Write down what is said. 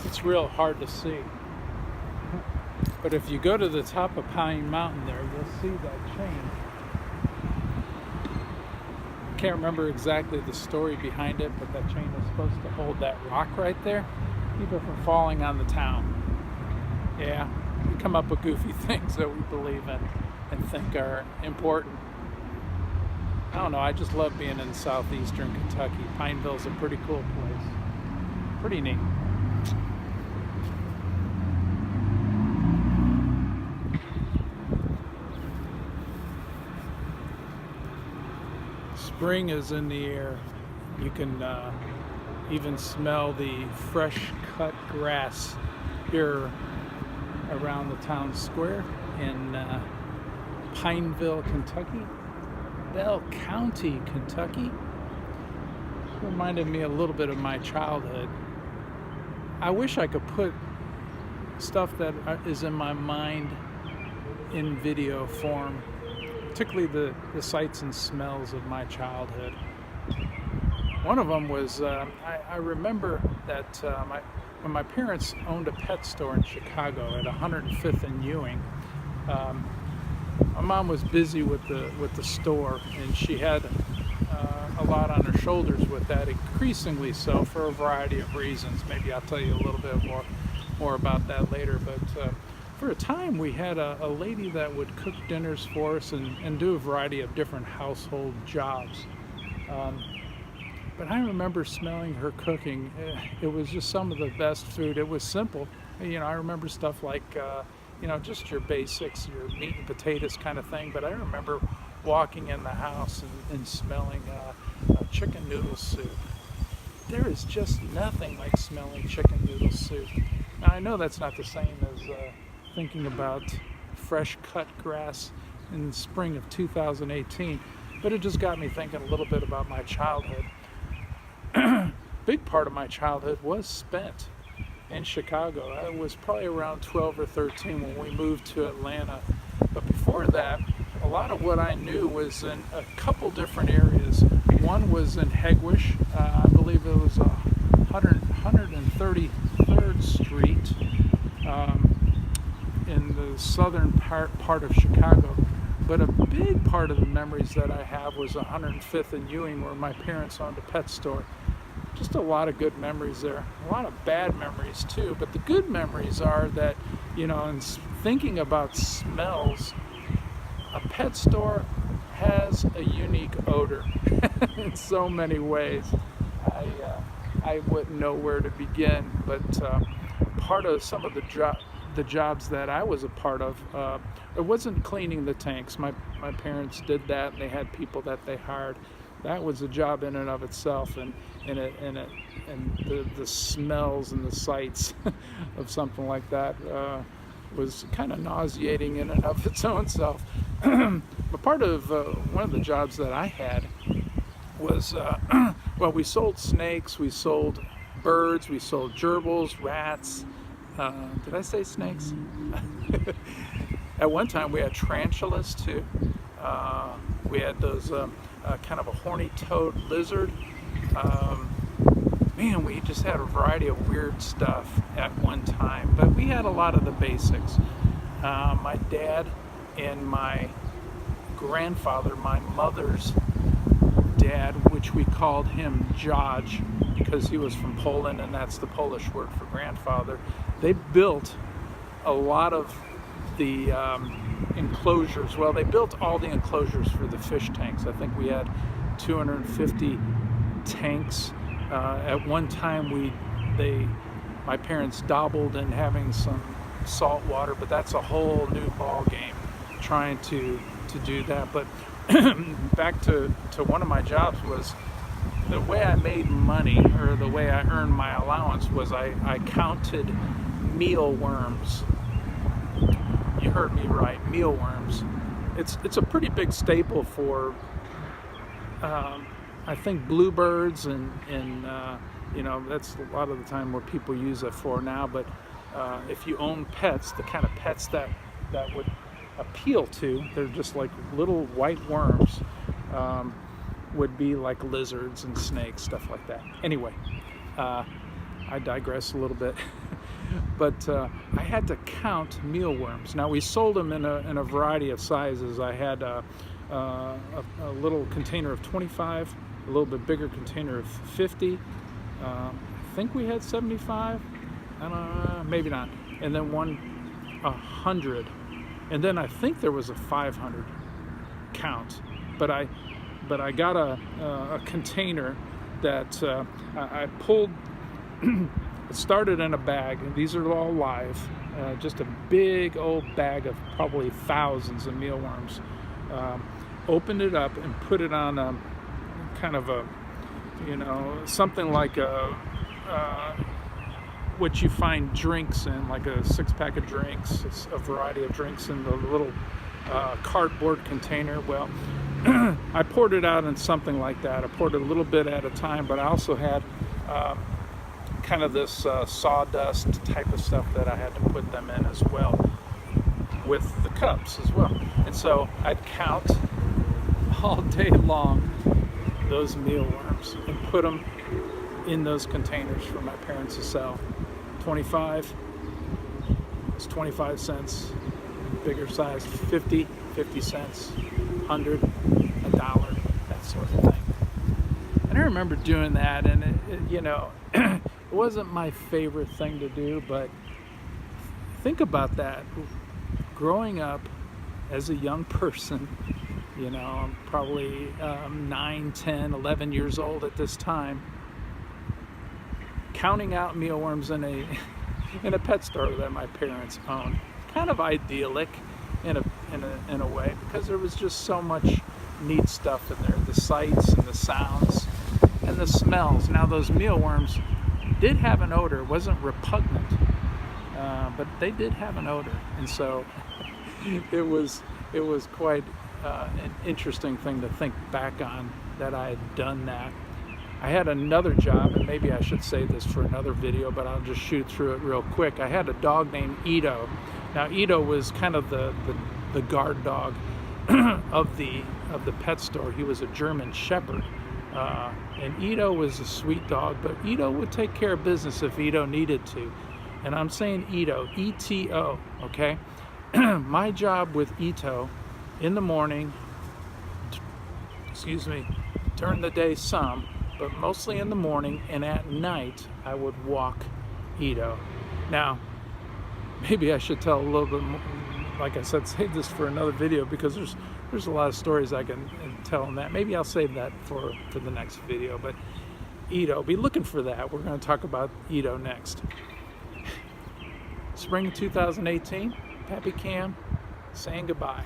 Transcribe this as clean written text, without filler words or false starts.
it's real hard to see. But if you go to the top of Pine Mountain there, you'll see that chain. Can't remember exactly the story behind it, but that chain is supposed to hold that rock right there, keep it from falling on the town. Yeah, we come up with goofy things that we believe in and think are important. I don't know, I just love being in southeastern Kentucky. Pineville's a pretty cool place. Pretty neat. Spring is in the air. You can even smell the fresh cut grass here around the town square in Pineville, Kentucky. Bell County, Kentucky. Reminded me a little bit of my childhood. I wish I could put stuff that is in my mind in video form, particularly the sights and smells of my childhood. One of them was, I remember that when my parents owned a pet store in Chicago at 105th and Ewing, my mom was busy with the store, and she had a lot on her shoulders with that, increasingly so for a variety of reasons. Maybe I'll tell you a little bit more about that later, but for a time we had a lady that would cook dinners for us and do a variety of different household jobs. But I remember smelling her cooking. It was just some of the best food. It was simple. I remember stuff like just your basics, your meat and potatoes kind of thing. But I remember walking in the house and smelling chicken noodle soup. There is just nothing like smelling chicken noodle soup. Now I know that's not the same as thinking about fresh cut grass in the spring of 2018, but it just got me thinking a little bit about my childhood. Big part of my childhood was spent in Chicago. I was probably around 12 or 13 when we moved to Atlanta. But before that, a lot of what I knew was in a couple different areas. One was in Hegewisch. I believe it was 133rd Street in the southern part of Chicago. But a big part of the memories that I have was 105th and Ewing, where my parents owned a pet store. Just a lot of good memories there. A lot of bad memories too, but the good memories are that, in thinking about smells, a pet store has a unique odor in so many ways. I wouldn't know where to begin, but part of some of the jobs that I was a part of, it wasn't cleaning the tanks. My parents did that, and they had people that they hired. That was a job in and of itself, and the smells and the sights of something like that was kind of nauseating in and of its own self. But part of one of the jobs that I had was, we sold snakes, we sold birds, we sold gerbils, rats. Did I say snakes? At one time we had tarantulas too. We had those kind of a horny-toed lizard. We just had a variety of weird stuff at one time, but we had a lot of the basics. My dad and my grandfather, my mother's dad, which we called him Judge because he was from Poland, and that's the Polish word for grandfather. They built a lot of the enclosures. Well, they built all the enclosures for the fish tanks. I think we had 250 tanks. At one time, my parents dabbled in having some salt water, but that's a whole new ball game trying to do that. But back to one of my jobs was the way I made money, or the way I earned my allowance, was I counted mealworms. You heard me right, mealworms. It's a pretty big staple for I think bluebirds and that's a lot of the time what people use it for now. But if you own pets, the kind of pets that would appeal to, they're just like little white worms, would be like lizards and snakes, stuff like that. Anyway, I digress a little bit. But I had to count mealworms. Now we sold them in a variety of sizes. I had a little container of 25, a little bit bigger container of 50. I think we had 75. I don't know, maybe not. And then 100. And then I think there was a 500 count. But I got a container that I pulled. It started in a bag. These are all live. Just a big old bag of probably thousands of mealworms. Opened it up and put it on a kind of a, something like what you find drinks in, like a 6-pack of drinks, a variety of drinks in the little cardboard container. Well, I poured it out in something like that. I poured it a little bit at a time, but I also had kind of this sawdust type of stuff that I had to put them in as well, with the cups as well. And so I'd count all day long those mealworms and put them in those containers for my parents to sell. 25, it's 25 cents. Bigger size, 50 cents, 100, $1, that sort of thing. And I remember doing that, and it wasn't my favorite thing to do, but think about that. Growing up as a young person, I'm probably 9, 10, 11 years old at this time, counting out mealworms in a pet store that my parents owned. Kind of idyllic in a way, because there was just so much neat stuff in there. The sights and the sounds and the smells. Now those mealworms did have an odor. It wasn't repugnant, but they did have an odor, and so it was quite an interesting thing to think back on, that I had done that. I had another job, and maybe I should save this for another video, but I'll just shoot through it real quick. I had a dog named Ito. Now Ito was kind of the guard dog of the pet store. He was a German Shepherd, and Ito was a sweet dog, but Ito would take care of business if Ito needed to. And I'm saying Ito, E-T-O, okay? My job with Ito in the morning, during the day some, but mostly in the morning, and at night I would walk Ito. Now, maybe I should tell a little bit more. Like I said, save this for another video, because there's a lot of stories I can tell in that. Maybe I'll save that for the next video. But Ito, be looking for that. We're going to talk about Ito next. Spring 2018, Pappy Cam saying goodbye.